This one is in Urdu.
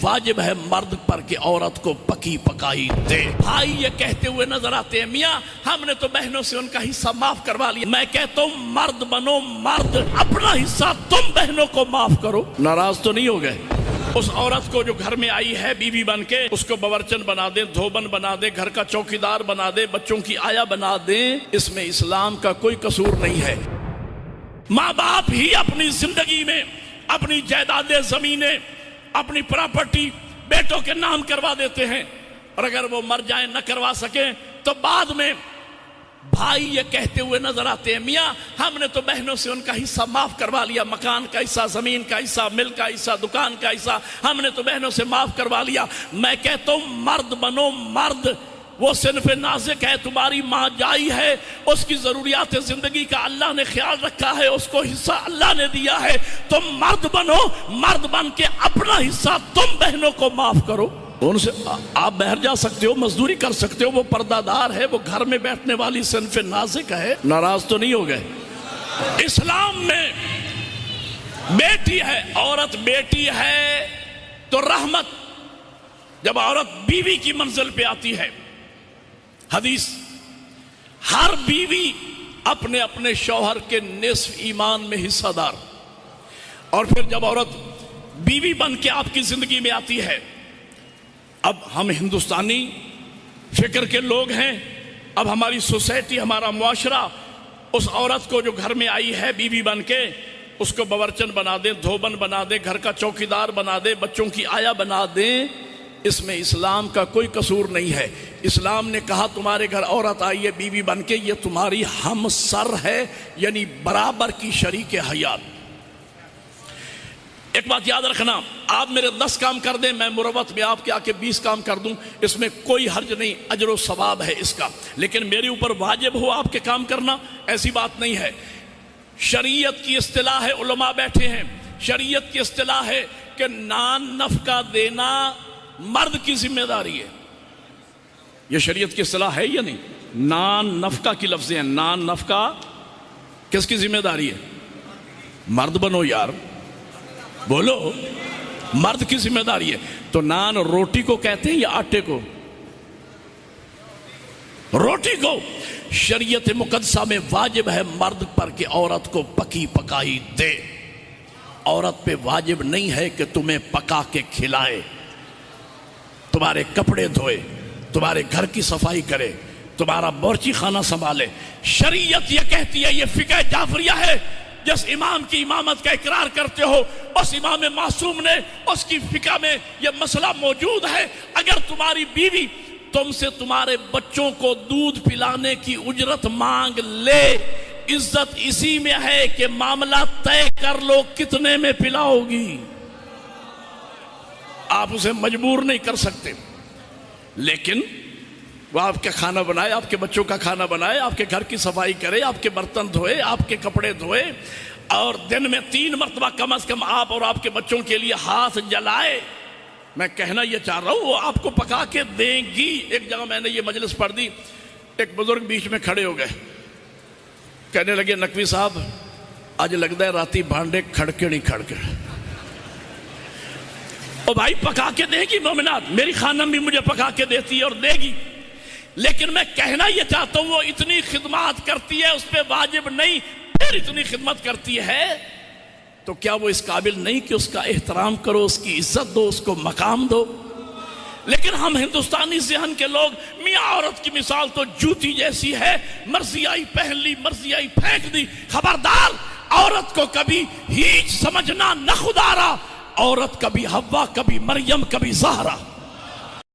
واجب ہے مرد پر کہ عورت کو پکی پکائی دے۔ بھائی یہ کہتے ہوئے نظر آتے ہیں میاں ہم نے تو بہنوں سے ان کا حصہ معاف کروا لیا۔ میں کہتا ہوں مرد بنو مرد، اپنا حصہ تم بہنوں کو معاف کرو۔ ناراض تو نہیں ہو گئے؟ اس عورت کو جو گھر میں آئی ہے بیوی بن کے، اس کو باورچن بنا دیں، دھوبن بنا دیں، گھر کا چوکیدار بنا دیں، بچوں کی آیا بنا دیں، اس میں اسلام کا کوئی قصور نہیں ہے۔ ماں باپ ہی اپنی زندگی میں اپنی جائیدادیں، زمینیں، اپنی پراپرٹی بیٹوں کے نام کروا دیتے ہیں، اور اگر وہ مر جائیں نہ کروا سکیں تو بعد میں بھائی یہ کہتے ہوئے نظر آتے ہیں میاں ہم نے تو بہنوں سے ان کا حصہ معاف کروا لیا، مکان کا حصہ، زمین کا حصہ، ملک کا حصہ، دکان کا حصہ ہم نے تو بہنوں سے معاف کروا لیا۔ میں کہتا ہوں مرد بنو مرد، وہ صنف نازک ہے، تمہاری ماں جائی ہے، اس کی ضروریات زندگی کا اللہ نے خیال رکھا ہے، اس کو حصہ اللہ نے دیا ہے۔ تم مرد بنو، مرد بن کے اپنا حصہ تم بہنوں کو معاف کرو۔ ان سے آپ باہر جا سکتے ہو، مزدوری کر سکتے ہو، وہ پردہ دار ہے، وہ گھر میں بیٹھنے والی صنف نازک ہے۔ ناراض تو نہیں ہو گئے؟ اسلام میں بیٹی ہے، عورت بیٹی ہے تو رحمت، جب عورت بیوی کی منزل پہ آتی ہے، حدیث ہر بیوی اپنے اپنے شوہر کے نصف ایمان میں حصہ دار، اور پھر جب عورت بیوی بن کے آپ کی زندگی میں آتی ہے، اب ہم ہندوستانی فکر کے لوگ ہیں، اب ہماری سوسائٹی، ہمارا معاشرہ اس عورت کو جو گھر میں آئی ہے بیوی بن کے، اس کو باورچن بنا دیں، دھوبن بنا دیں، گھر کا چوکیدار بنا دیں، بچوں کی آیا بنا دیں، اس میں اسلام کا کوئی قصور نہیں ہے۔ اسلام نے کہا تمہارے گھر عورت آئی ہے بیوی بن کے، یہ تمہاری ہم سر ہے، یعنی برابر کی شریک حیات۔ ایک بات یاد رکھنا، آپ میرے 10 کام کر دیں، میں مروت میں آپ کے آ کے 20 کام کر دوں، اس میں کوئی حرج نہیں، اجر و ثواب ہے اس کا، لیکن میرے اوپر واجب ہو آپ کے کام کرنا، ایسی بات نہیں ہے۔ شریعت کی اصطلاح ہے، علماء بیٹھے ہیں، شریعت کی اصطلاح ہے کہ نان نفقہ دینا مرد کی ذمہ داری ہے۔ یہ شریعت کی اصطلاح ہے یا نہیں؟ نان نفقہ کی لفظیں ہیں، نان نفقہ کس کی ذمہ داری ہے؟ مرد بنو یار، بولو، مرد کی ذمہ داری ہے۔ تو نان روٹی کو کہتے ہیں یا آٹے کو؟ روٹی کو۔ شریعت مقدسہ میں واجب ہے مرد پر کہ عورت کو پکی پکائی دے، عورت پہ واجب نہیں ہے کہ تمہیں پکا کے کھلائے، تمہارے کپڑے دھوئے، تمہارے گھر کی صفائی کرے، تمہارا باورچی خانہ سنبھالے۔ شریعت یہ کہتی ہے، یہ فقہ جعفریہ ہے، جس امام کی امامت کا اقرار کرتے ہو، اس امام معصوم نے اس کی فقہ میں یہ مسئلہ موجود ہے، اگر تمہاری بیوی تم سے تمہارے بچوں کو دودھ پلانے کی اجرت مانگ لے، عزت اسی میں ہے کہ معاملہ طے کر لو کتنے میں پلاؤ گی، آپ اسے مجبور نہیں کر سکتے، لیکن وہ آپ کا کھانا بنائے، آپ کے بچوں کا کھانا بنائے، آپ کے گھر کی صفائی کرے، آپ کے برتن دھوئے، آپ کے کپڑے دھوئے، اور دن میں 3 مرتبہ کم از کم آپ اور آپ کے بچوں کے لیے ہاتھ جلائے۔ میں کہنا یہ چاہ رہا ہوں وہ آپ کو پکا کے دیں گی۔ ایک جگہ میں نے یہ مجلس پڑھ دی، ایک بزرگ بیچ میں کھڑے ہو گئے، کہنے لگے نقوی صاحب آج لگتا ہے راتی بھانڈے کھڑکے نہیں کھڑکے۔ او بھائی پکا کے دے گی مومنات، میری خانم بھی مجھے پکا کے دیتی ہے اور دے گی، لیکن میں کہنا یہ چاہتا ہوں وہ اتنی خدمات کرتی ہے، اس پہ واجب نہیں، پھر اتنی خدمت کرتی ہے تو کیا وہ اس قابل نہیں کہ اس کا احترام کرو، اس کی عزت دو، اس کو مقام دو؟ لیکن ہم ہندوستانی ذہن کے لوگ، میاں عورت کی مثال تو جوتی جیسی ہے، مرضی آئی پہن لی، مرضی آئی پھینک دی۔ خبردار، عورت کو کبھی ہیچ سمجھنا نہ خدارا، عورت کبھی حوا، کبھی مریم، کبھی زہرا۔